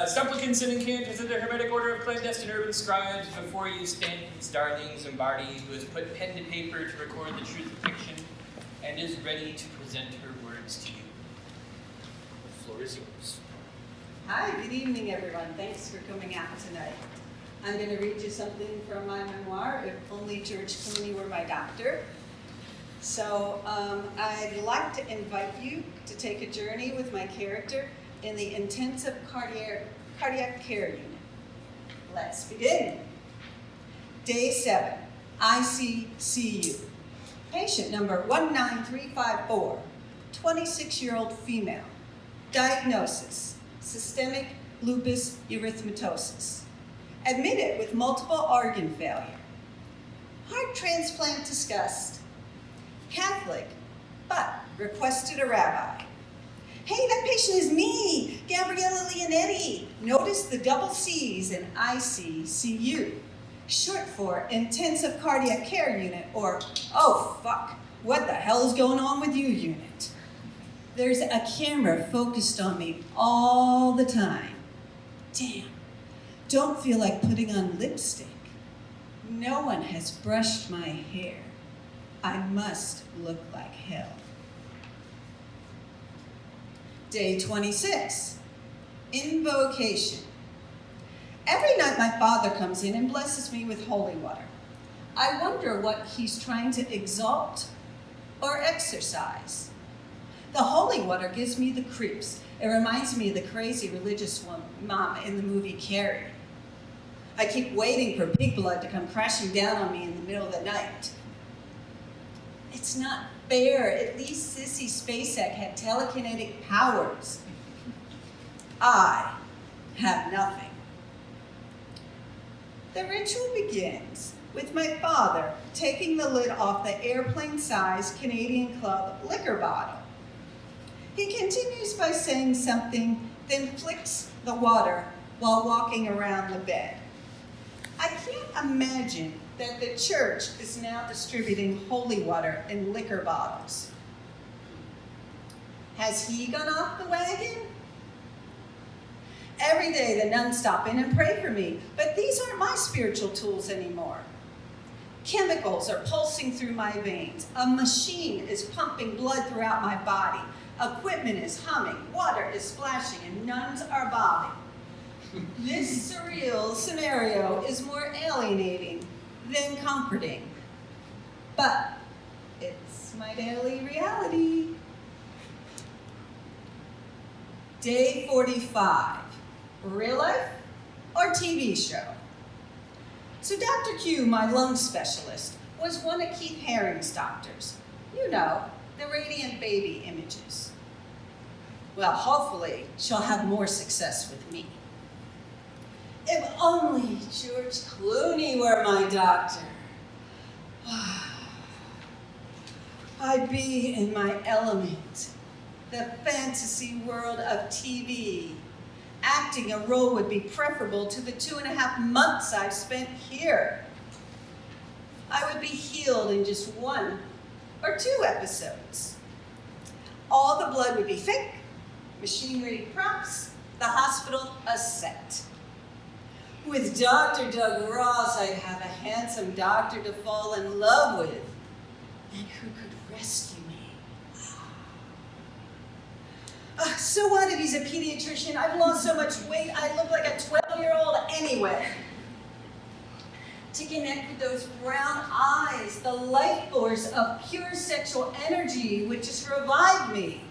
Supplicants and incanters of the Hermetic Order of Clandestine Urban Scribes, before you stands Darlene Zimbardi, who has put pen to paper to record the truth of fiction and is ready to present her words to you. The floor is yours. Hi, good evening, everyone. Thanks for coming out tonight. I'm going to read you something from my memoir, If Only George Clooney Were My Doctor. So I'd like to invite you to take a journey with my character in the intensive cardiac care unit. Let's begin. Day 7, ICCU. Patient number 19354, 26-year-old female. Diagnosis, systemic lupus erythematosus. Admitted with multiple organ failure. Heart transplant discussed. Catholic, but requested a rabbi. Hey, that patient is me, Gabriella Leonetti. Notice the double C's in ICCU, short for Intensive Cardiac Care Unit, or, oh fuck, what the hell is going on with you unit? There's a camera focused on me all the time. Damn, don't feel like putting on lipstick. No one has brushed my hair. I must look like hell. Day 26, invocation. Every night my father comes in and blesses me with holy water. I wonder what he's trying to exalt or exercise. The holy water gives me the creeps. It reminds me of the crazy religious mom in the movie Carrie. I keep waiting for Big Blood to come crashing down on me in the middle of the night. It's not fair. At least Sissy Spacek had telekinetic powers. I have nothing. The ritual begins with my father taking the lid off the airplane-sized Canadian Club liquor bottle. He continues by saying something, then flicks the water while walking around the bed. I can't imagine that the church is now distributing holy water in liquor bottles. Has he gone off the wagon? Every day the nuns stop in and pray for me, but these aren't my spiritual tools anymore. Chemicals are pulsing through my veins. A machine is pumping blood throughout my body. Equipment is humming, water is splashing, and nuns are bobbing. This surreal scenario is more alienating than comforting, but it's my daily reality. Day 45, real life or TV show? So Dr. Q, my lung specialist, was one of Keith Haring's doctors. You know, the radiant baby images. Well, hopefully she'll have more success with me. If only George Clooney were my doctor. I'd be in my element. The fantasy world of TV. Acting a role would be preferable to the 2.5 months I've spent here. I would be healed in just 1 or 2 episodes. All the blood would be fake, machine-ready props, the hospital a set. With Dr. Doug Ross, I'd have a handsome doctor to fall in love with, and who could rescue me. So what if he's a pediatrician? I've lost so much weight, I look like a 12-year-old anyway. To connect with those brown eyes, the life force of pure sexual energy would just revive me.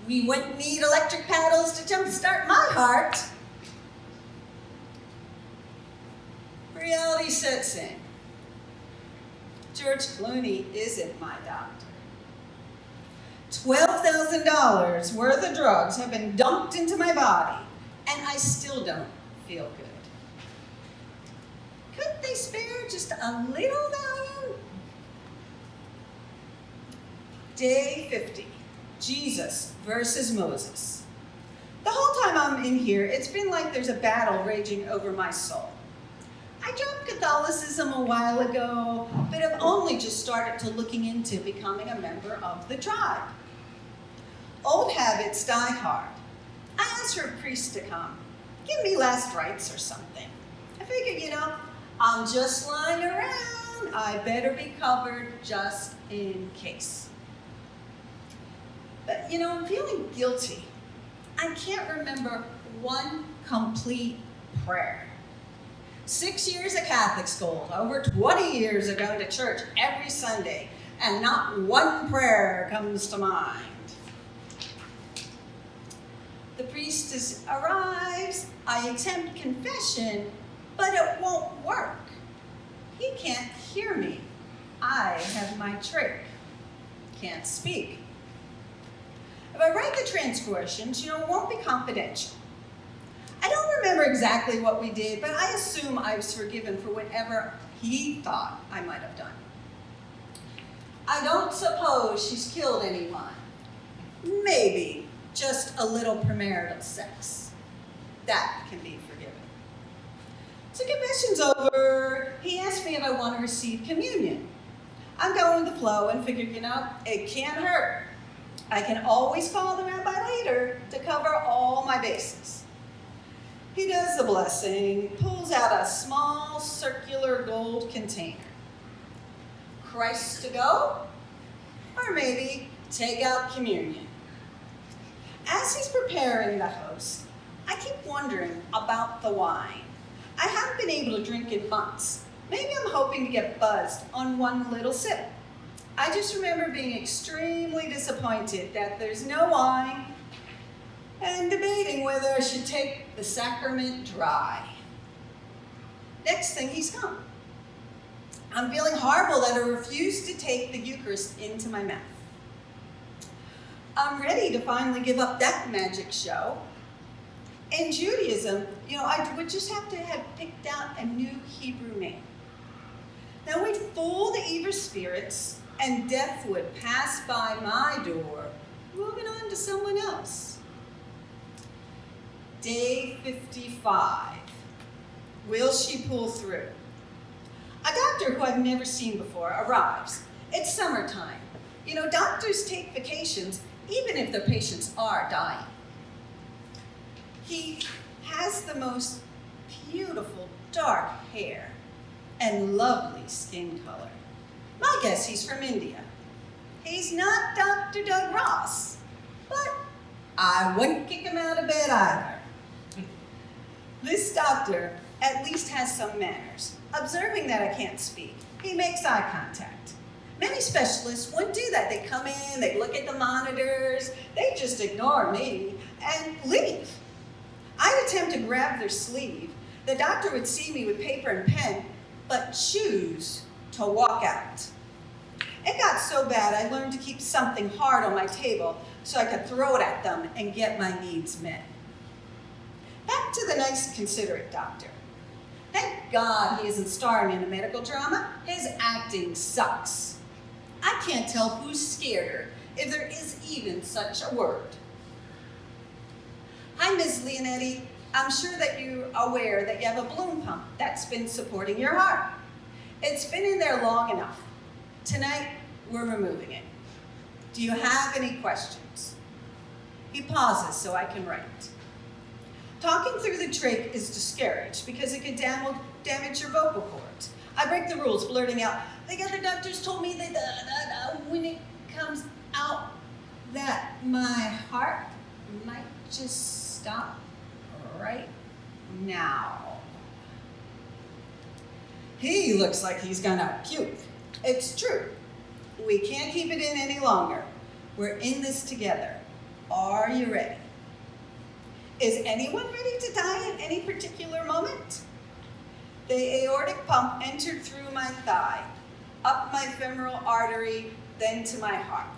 We wouldn't need electric paddles to jumpstart my heart. Reality sets in. George Clooney isn't my doctor. $12,000 worth of drugs have been dumped into my body, and I still don't feel good. Could they spare just a little value? Day 50, Jesus versus Moses. The whole time I'm in here, it's been like there's a battle raging over my soul. I dropped Catholicism a while ago, but have only just started to looking into becoming a member of the tribe. Old habits die hard. I asked for a priest to come, give me last rites or something. I figured, I'm just lying around. I better be covered just in case. But, I'm feeling guilty. I can't remember one complete prayer. 6 years of Catholic school, over 20 years of going to church every Sunday, and not one prayer comes to mind. The priest arrives, I attempt confession, but it won't work. He can't hear me. I have my trick. Can't speak. If I write the transgressions, it won't be confidential. I don't remember exactly what we did, but I assume I was forgiven for whatever he thought I might have done. I don't suppose she's killed anyone. Maybe just a little premarital sex. That can be forgiven. So confession's over. He asked me if I want to receive communion. I'm going with the flow and figured, it can't hurt. I can always call the rabbi later to cover all my bases. He does the blessing, pulls out a small circular gold container. Christ to go? Or maybe take out communion. As he's preparing the host, I keep wondering about the wine. I haven't been able to drink in months. Maybe I'm hoping to get buzzed on one little sip. I just remember being extremely disappointed that there's no wine and debating whether I should take the sacrament dry. Next thing, he's come. I'm feeling horrible that I refused to take the Eucharist into my mouth. I'm ready to finally give up that magic show. In Judaism, I would just have to have picked out a new Hebrew name. Now we'd fool the evil spirits and death would pass by my door, moving on to someone else. Day 55. Will she pull through? A doctor who I've never seen before arrives. It's summertime. Doctors take vacations even if their patients are dying. He has the most beautiful dark hair and lovely skin color. My guess he's from India. He's not Dr. Doug Ross, but I wouldn't kick him out of bed either. This doctor at least has some manners. Observing that I can't speak, he makes eye contact. Many specialists wouldn't do that. They come in, they look at the monitors, they just ignore me and leave. I'd attempt to grab their sleeve. The doctor would see me with paper and pen, but choose to walk out. It got so bad I learned to keep something hard on my table so I could throw it at them and get my needs met. Back to the nice, considerate doctor. Thank God he isn't starring in a medical drama. His acting sucks. I can't tell who's scared her, if there is even such a word. Hi, Ms. Leonetti. I'm sure that you're aware that you have a balloon pump that's been supporting your heart. It's been in there long enough. Tonight, we're removing it. Do you have any questions? He pauses so I can write. Talking through the trach is discouraged because it could damage your vocal cords. I break the rules, blurting out, the other doctors told me that when it comes out, that my heart might just stop right now. He looks like he's gonna puke. It's true. We can't keep it in any longer. We're in this together. Are you ready? Is anyone ready to die at any particular moment? The aortic pump entered through my thigh, up my femoral artery, then to my heart.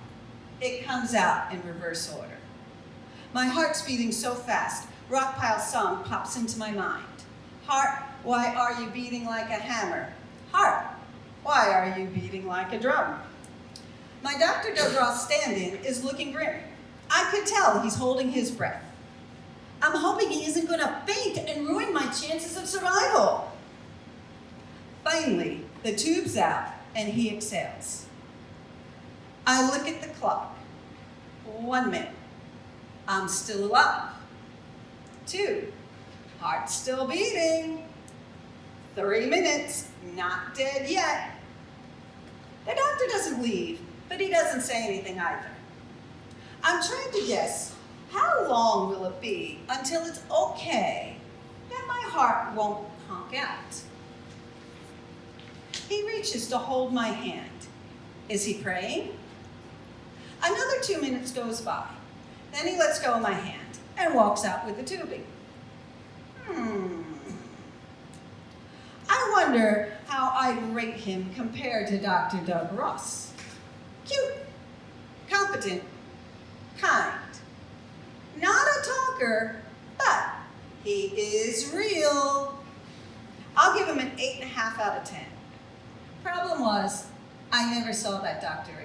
It comes out in reverse order. My heart's beating so fast, Rockpile's song pops into my mind. Heart, why are you beating like a hammer? Heart, why are you beating like a drum? My Dr. Doug Ross stand-in is looking grim. I could tell he's holding his breath. I'm hoping he isn't going to faint and ruin my chances of survival. Finally, the tube's out and he exhales. I look at the clock. 1 minute. I'm still alive. 2. Heart still beating. 3 minutes, not dead yet. The doctor doesn't leave, but he doesn't say anything either. I'm trying to guess, how long will it be until it's okay that my heart won't honk out? He reaches to hold my hand. Is he praying? Another 2 minutes goes by. Then he lets go of my hand and walks out with the tubing. I wonder how I'd rate him compared to Dr. Doug Ross. Cute, competent, kind. Not a talker, but he is real. I'll give him an 8.5 out of 10. Problem was, I never saw that doctor